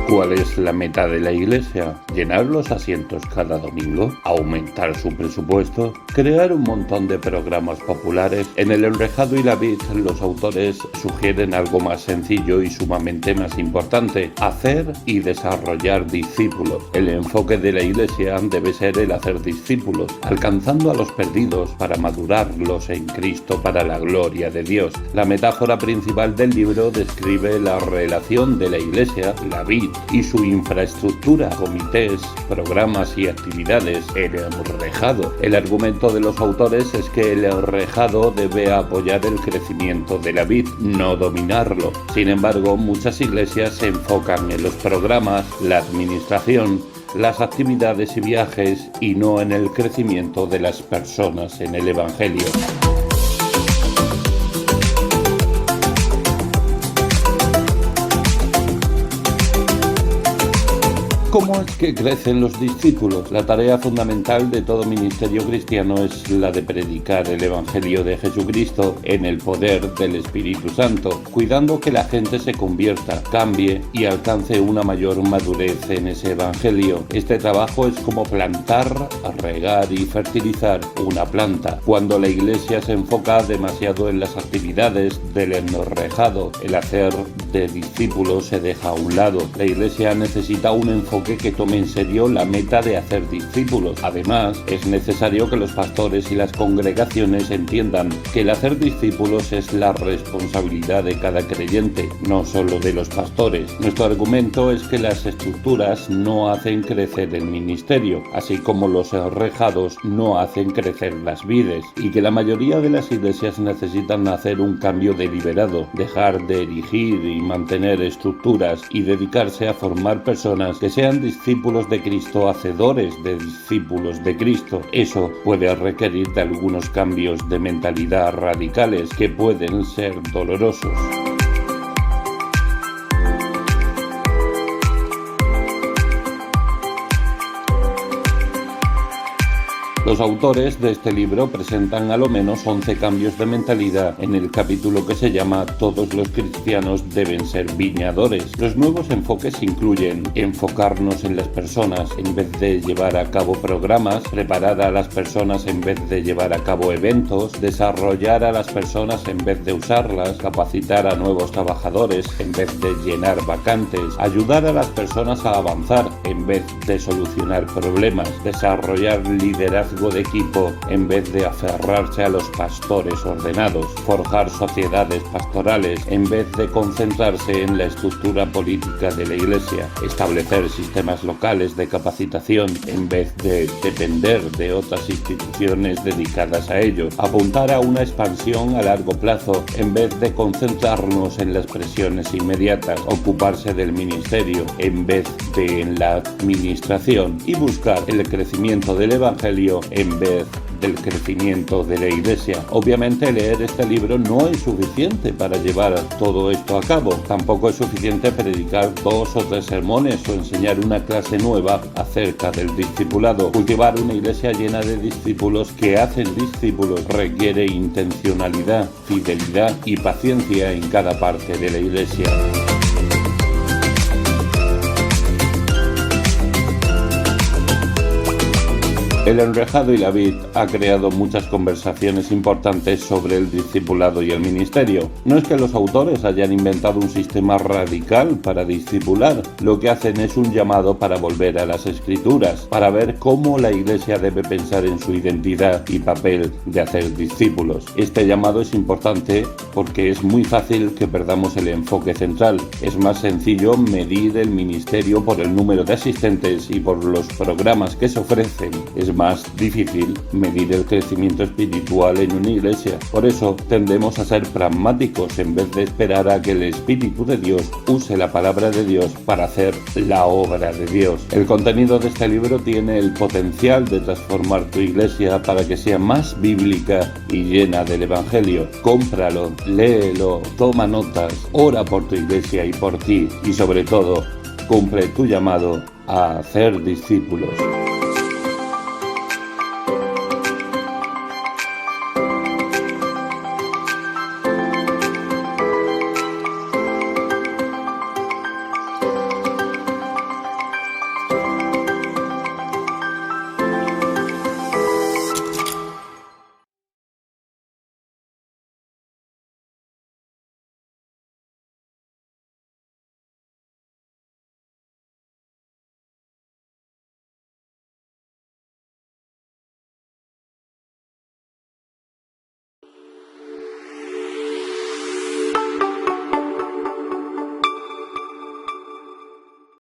¿Cuál es la meta de la Iglesia? ¿Llenar los asientos cada domingo? ¿Aumentar su presupuesto? ¿Crear un montón de programas populares? En El enrejado y la vid, los autores sugieren algo más sencillo y sumamente más importante: hacer y desarrollar discípulos. El enfoque de la Iglesia debe ser el hacer discípulos, alcanzando a los perdidos para madurarlos en Cristo para la gloria de Dios. La metáfora principal del libro describe la relación de la Iglesia, la vid, y su infraestructura, comités, programas y actividades, el enrejado. El argumento de los autores es que el enrejado debe apoyar el crecimiento de la vid, no dominarlo. Sin embargo, muchas iglesias se enfocan en los programas, la administración, las actividades y viajes, y no en el crecimiento de las personas en el Evangelio. ¿Cómo es que crecen los discípulos? La tarea fundamental de todo ministerio cristiano es la de predicar el Evangelio de Jesucristo en el poder del Espíritu Santo, cuidando que la gente se convierta, cambie y alcance una mayor madurez en ese Evangelio. Este trabajo es como plantar, regar y fertilizar una planta. Cuando la Iglesia se enfoca demasiado en las actividades del enrejado, el hacer de discípulos se deja a un lado. La Iglesia necesita un enfoque que tome en serio la meta de hacer discípulos. Además, es necesario que los pastores y las congregaciones entiendan que el hacer discípulos es la responsabilidad de cada creyente, no solo de los pastores. Nuestro argumento es que las estructuras no hacen crecer el ministerio, así como los enrejados no hacen crecer las vides, y que la mayoría de las iglesias necesitan hacer un cambio deliberado, dejar de erigir y mantener estructuras y dedicarse a formar personas que sean discípulos de Cristo, hacedores de discípulos de Cristo. Eso puede requerir de algunos cambios de mentalidad radicales que pueden ser dolorosos. Los autores de este libro presentan a lo menos 11 cambios de mentalidad en el capítulo que se llama Todos los cristianos deben ser viñadores. Los nuevos enfoques incluyen enfocarnos en las personas en vez de llevar a cabo programas, preparar a las personas en vez de llevar a cabo eventos, desarrollar a las personas en vez de usarlas, capacitar a nuevos trabajadores en vez de llenar vacantes, ayudar a las personas a avanzar en vez de solucionar problemas, desarrollar liderazgo de equipo en vez de aferrarse a los pastores ordenados, forjar sociedades pastorales en vez de concentrarse en la estructura política de la Iglesia, establecer sistemas locales de capacitación en vez de depender de otras instituciones dedicadas a ello, apuntar a una expansión a largo plazo en vez de concentrarnos en las presiones inmediatas, ocuparse del ministerio en vez de en la administración y buscar el crecimiento del Evangelio en vez del crecimiento de la Iglesia. Obviamente leer este libro no es suficiente para llevar todo esto a cabo. Tampoco es suficiente predicar 2 o 3 sermones o enseñar una clase nueva acerca del discipulado. Cultivar una iglesia llena de discípulos que hacen discípulos requiere intencionalidad, fidelidad y paciencia en cada parte de la iglesia. El enrejado y la vid ha creado muchas conversaciones importantes sobre el discipulado y el ministerio. No es que los autores hayan inventado un sistema radical para discipular, lo que hacen es un llamado para volver a las Escrituras, para ver cómo la Iglesia debe pensar en su identidad y papel de hacer discípulos. Este llamado es importante porque es muy fácil que perdamos el enfoque central. Es más sencillo medir el ministerio por el número de asistentes y por los programas que se ofrecen. Es más difícil medir el crecimiento espiritual en una iglesia. Por eso tendemos a ser pragmáticos en vez de esperar a que el Espíritu de Dios use la palabra de Dios para hacer la obra de Dios. El contenido de este libro tiene el potencial de transformar tu iglesia para que sea más bíblica y llena del Evangelio. Cómpralo, léelo, toma notas, ora por tu iglesia y por ti, y sobre todo, cumple tu llamado a hacer discípulos.